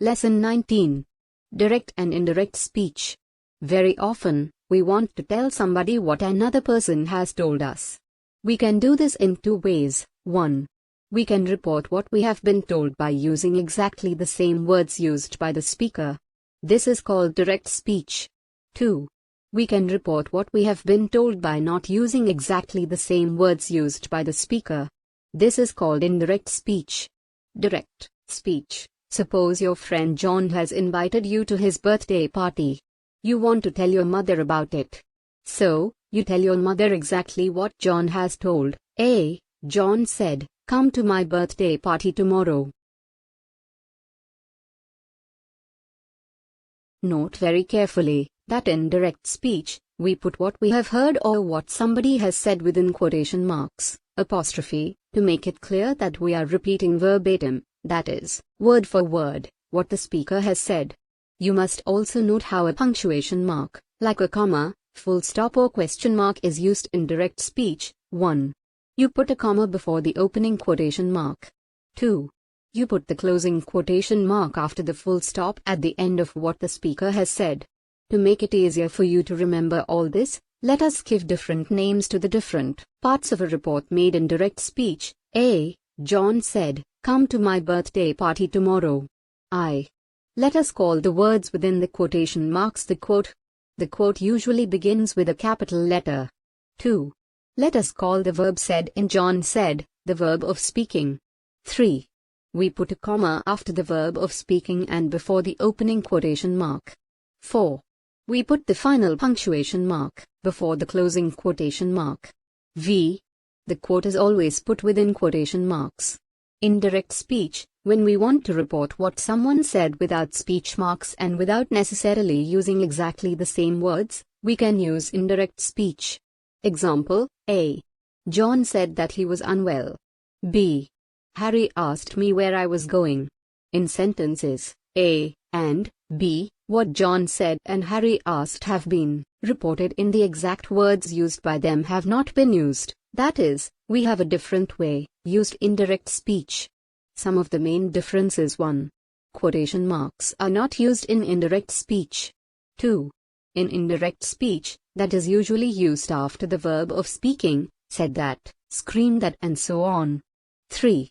Lesson 19. Direct and indirect speech. Very often, we want to tell somebody what another person has told us. We can do this in two ways. 1. We can report what we have been told by using exactly the same words used by the speaker. This is called direct speech. 2. We can report what we have been told by not using exactly the same words used by the speaker. This is called indirect speech. Direct speech. Suppose your friend John has invited you to his birthday party. You want to tell your mother about it. So, you tell your mother exactly what John has told. A. John said, "Come to my birthday party tomorrow." Note very carefully that in direct speech, we put what we have heard or what somebody has said within quotation marks, apostrophe, to make it clear that we are repeating verbatim, that is, word for word, what the speaker has said. You must also note how a punctuation mark, like a comma, full stop or question mark is used in direct speech. 1. You put a comma before the opening quotation mark. 2. You put the closing quotation mark after the full stop at the end of what the speaker has said. To make it easier for you to remember all this, let us give different names to the different parts of a report made in direct speech. A. John said, "Come to my birthday party tomorrow." I. Let us call the words within the quotation marks the quote. The quote usually begins with a capital letter. 2. Let us call the verb said in John said, the verb of speaking. 3. We put a comma after the verb of speaking and before the opening quotation mark. 4. We put the final punctuation mark before the closing quotation mark. V. The quote is always put within quotation marks. In direct speech, when we want to report what someone said without speech marks and without necessarily using exactly the same words, we can use indirect speech. Example: A. John said that he was unwell. B. Harry asked me where I was going. In sentences A and B, what John said and Harry asked have been reported in the exact words used by them have not been used. That is, we have a different way used indirect speech. Some of the main differences: 1. Quotation marks are not used in indirect speech. 2. In indirect speech, that is usually used after the verb of speaking, said that, screamed that and so on. 3.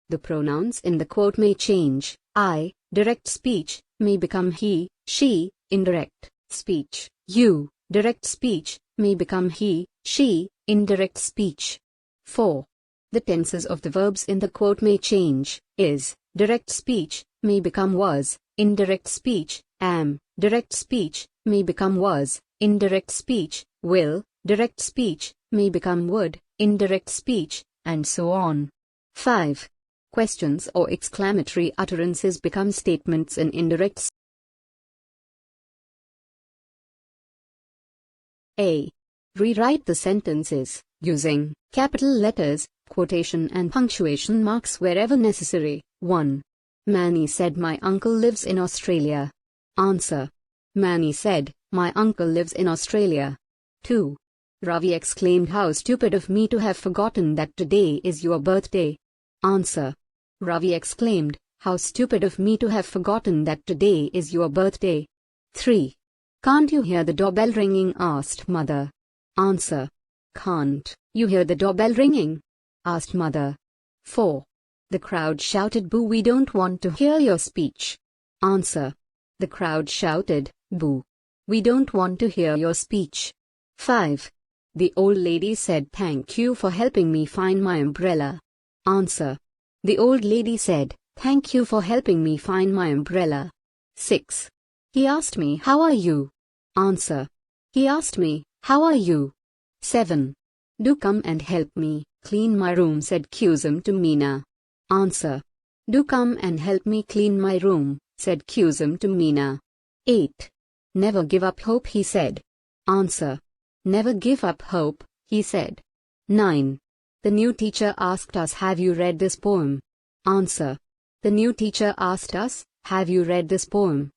The pronouns in the quote may change. I. Direct speech may become he, she. Indirect speech, you. Direct speech may become he, she. Indirect speech. 4. The tenses of the verbs in the quote may change. Is. Direct speech may become was. Indirect speech, am. Direct speech may become was. Indirect speech, will. Direct speech may become would. Indirect speech, and so on. 5. Questions or exclamatory utterances become statements in indirect speech. A. Rewrite the sentences using capital letters, quotation and punctuation marks wherever necessary. 1. Manny said my uncle lives in Australia. Answer. Manny said, my uncle lives in Australia. 2. Ravi exclaimed, how stupid of me to have forgotten that today is your birthday. Answer. Ravi exclaimed, how stupid of me to have forgotten that today is your birthday. 3. Can't you hear the doorbell ringing? Asked mother. Answer. Can't you hear the doorbell ringing? Asked mother. 4. The crowd shouted, boo, we don't want to hear your speech. Answer. The crowd shouted, boo, we don't want to hear your speech. 5. The old lady said, thank you for helping me find my umbrella. Answer. The old lady said, thank you for helping me find my umbrella. 6. He asked me, how are you? Answer. He asked me, how are you? 7. Do come and help me clean my room, said Kusum to Meena. Answer. Do come and help me clean my room, said Kusum to Meena. 8. Never give up hope, he said. Answer. Never give up hope, he said. 9. The new teacher asked us, have you read this poem? Answer. The new teacher asked us, have you read this poem?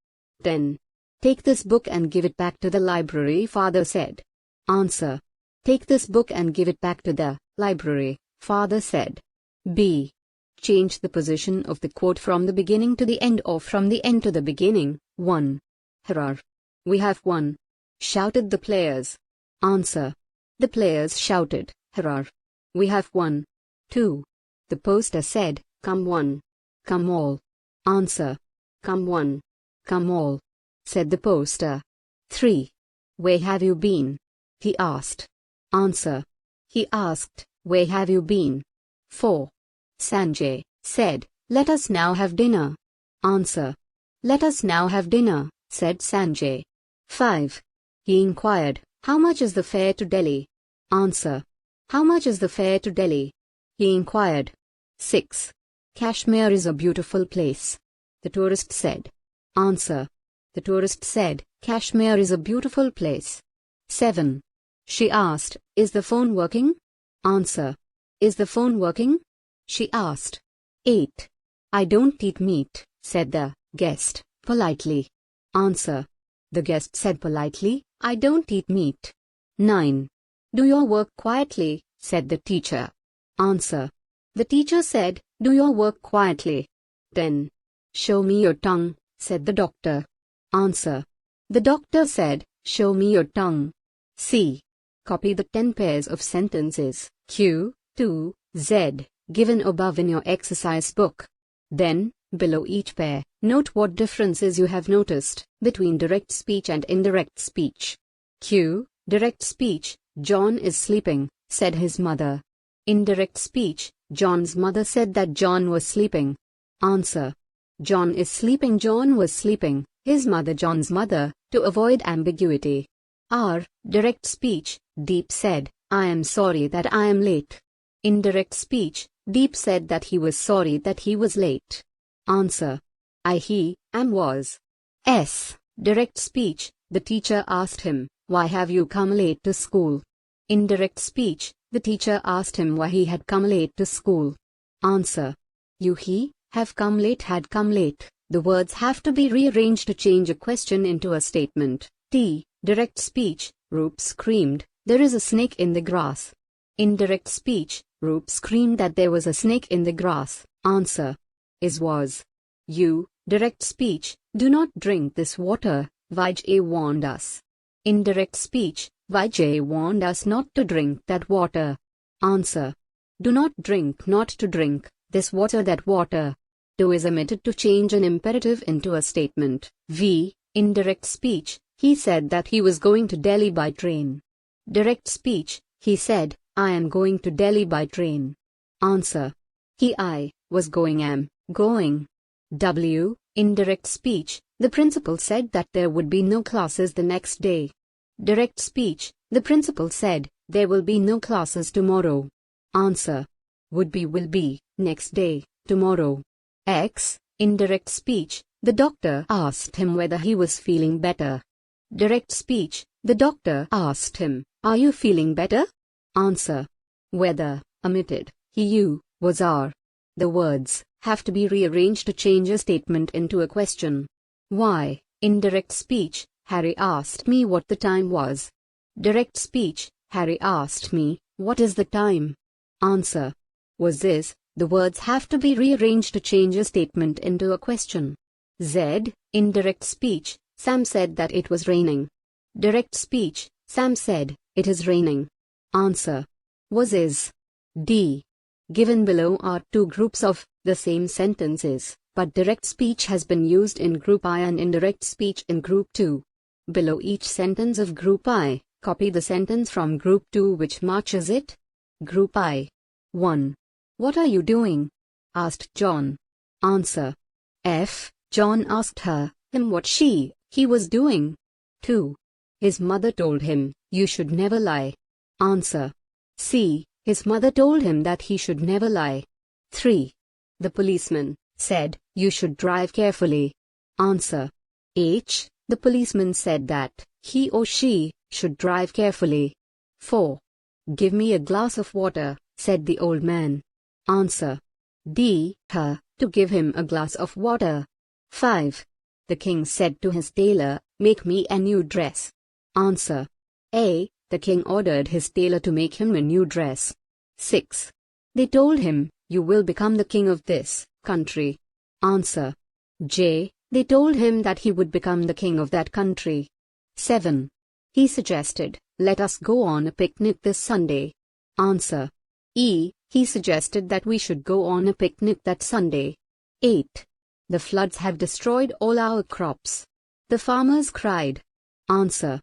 10. Take this book and give it back to the library, father said. Answer. Take this book and give it back to the library, father said. B. Change the position of the quote from the beginning to the end or from the end to the beginning. 1. Hurrah! We have won! Shouted the players. Answer. The players shouted, hurrah! We have won. 2. The poster said, come one. Come all. Answer. Come one. Come all. Said the poster. 3. Where have you been? He asked. Answer. He asked, where have you been? 4. Sanjay said, let us now have dinner. Answer. Let us now have dinner, said Sanjay. 5. He inquired, how much is the fare to Delhi? Answer. How much is the fare to Delhi? He inquired. 6. Kashmir is a beautiful place. The tourist said. Answer. The tourist said, Kashmir is a beautiful place. 7. She asked, is the phone working? Answer. Is the phone working? She asked. 8. I don't eat meat, said the guest, politely. Answer. The guest said politely, I don't eat meat. 9. Do your work quietly, said the teacher. Answer. The teacher said, do your work quietly. 10. Show me your tongue, said the doctor. Answer. The doctor said, show me your tongue. C. Copy the 10 pairs of sentences, Q, to, Z, given above in your exercise book. Then, below each pair, note what differences you have noticed between direct speech and indirect speech. Q. Direct speech, John is sleeping, said his mother. Indirect speech, John's mother said that John was sleeping. Answer. John is sleeping, John was sleeping, his mother, John's mother, to avoid ambiguity. R. Direct speech, Deep said, I am sorry that I am late. Indirect speech, Deep said that he was sorry that he was late. Answer. I, he, am, was. S. Direct speech, the teacher asked him, why have you come late to school? Indirect speech, the teacher asked him why he had come late to school. Answer. You, he, have come late, had come late. The words have to be rearranged to change a question into a statement. T. Direct speech, Roop screamed, there is a snake in the grass. Indirect speech, Roop screamed that there was a snake in the grass. Answer. Is, was. U. Direct speech, do not drink this water, Vijay warned us. Indirect speech, Vijay warned us not to drink that water. Answer. Do not drink, not to drink, this water, that water. To is omitted to change an imperative into a statement. V. Indirect speech, he said that he was going to Delhi by train. Direct speech, he said, I am going to Delhi by train. Answer. He, I, was going, am, going. W. Indirect speech, the principal said that there would be no classes the next day. Direct speech, the principal said, there will be no classes tomorrow. Answer. Would be, will be, next day, tomorrow. X. Indirect speech, the doctor asked him whether he was feeling better. Direct speech, the doctor asked him, are you feeling better? Answer. Whether, omitted, he, you, was, are. The words have to be rearranged to change a statement into a question. Y. Indirect speech, Harry asked me what the time was. Direct speech, Harry asked me, what is the time? Answer. Was, is. The words have to be rearranged to change a statement into a question. Z. Indirect speech, Sam said that it was raining. Direct speech, Sam said, it is raining. Answer. Was, is. D. Given below are two groups of the same sentences, but direct speech has been used in group I and indirect speech in group 2. Below each sentence of group I, copy the sentence from group 2 which matches it. Group I. 1. What are you doing? Asked John. Answer. F. John asked him what he was doing. 2. His mother told him, you should never lie. Answer. C. His mother told him that he should never lie. 3. The policeman said, you should drive carefully. Answer. H. The policeman said that he or she should drive carefully. 4. Give me a glass of water, said the old man. Answer. D. Her, to give him a glass of water. 5. The king said to his tailor, make me a new dress. Answer. A. The king ordered his tailor to make him a new dress. 6. They told him, you will become the king of this country. Answer. J. They told him that he would become the king of that country. 7. He suggested, let us go on a picnic this Sunday. Answer. E. He suggested that we should go on a picnic that Sunday. 8. The floods have destroyed all our crops. The farmers cried. Answer.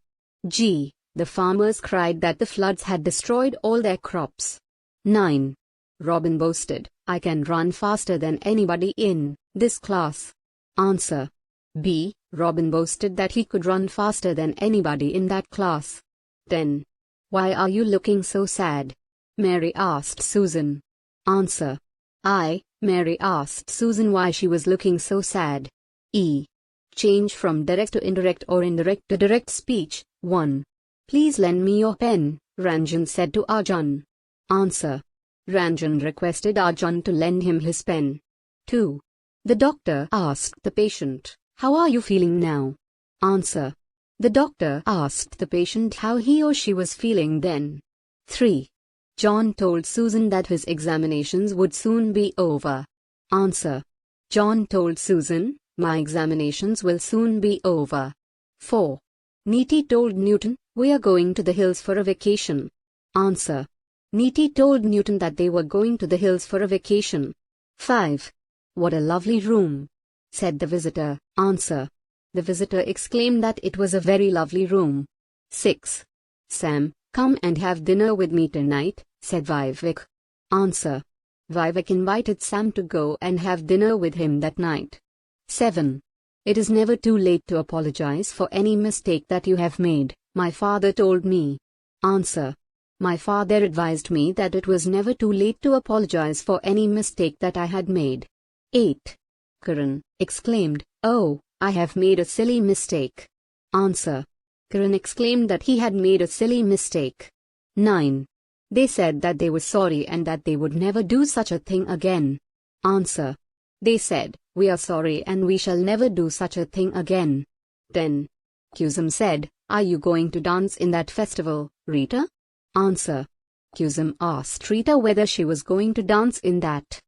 G. The farmers cried that the floods had destroyed all their crops. 9. Robin boasted, I can run faster than anybody in this class. Answer. B. Robin boasted that he could run faster than anybody in that class. 10. Why are you looking so sad? Mary asked Susan. Answer. I. Mary asked Susan why she was looking so sad. E. Change from direct to indirect or indirect to direct speech. 1. Please lend me your pen, Ranjan said to Arjun. Answer. Ranjan requested Arjun to lend him his pen. 2. The doctor asked the patient, how are you feeling now? Answer. The doctor asked the patient how he or she was feeling then. 3. John told Susan that his examinations would soon be over. Answer. John told Susan, my examinations will soon be over. 4. Neeti told Nutan, we are going to the hills for a vacation. Answer. Neeti told Nutan that they were going to the hills for a vacation. 5. What a lovely room, said the visitor. Answer. The visitor exclaimed that it was a very lovely room. 6. Sam, come and have dinner with me tonight, said Vivek. Answer. Vivek invited Sam to go and have dinner with him that night. 7. It is never too late to apologize for any mistake that you have made, my father told me. Answer. My father advised me that it was never too late to apologize for any mistake that I had made. 8. Karan exclaimed, oh, I have made a silly mistake. Answer. Karan exclaimed that he had made a silly mistake. 9. They said that they were sorry and that they would never do such a thing again. Answer. They said, we are sorry and we shall never do such a thing again. 10. Kusum said, are you going to dance in that festival, Rita? Answer. Kusum asked Rita whether she was going to dance in that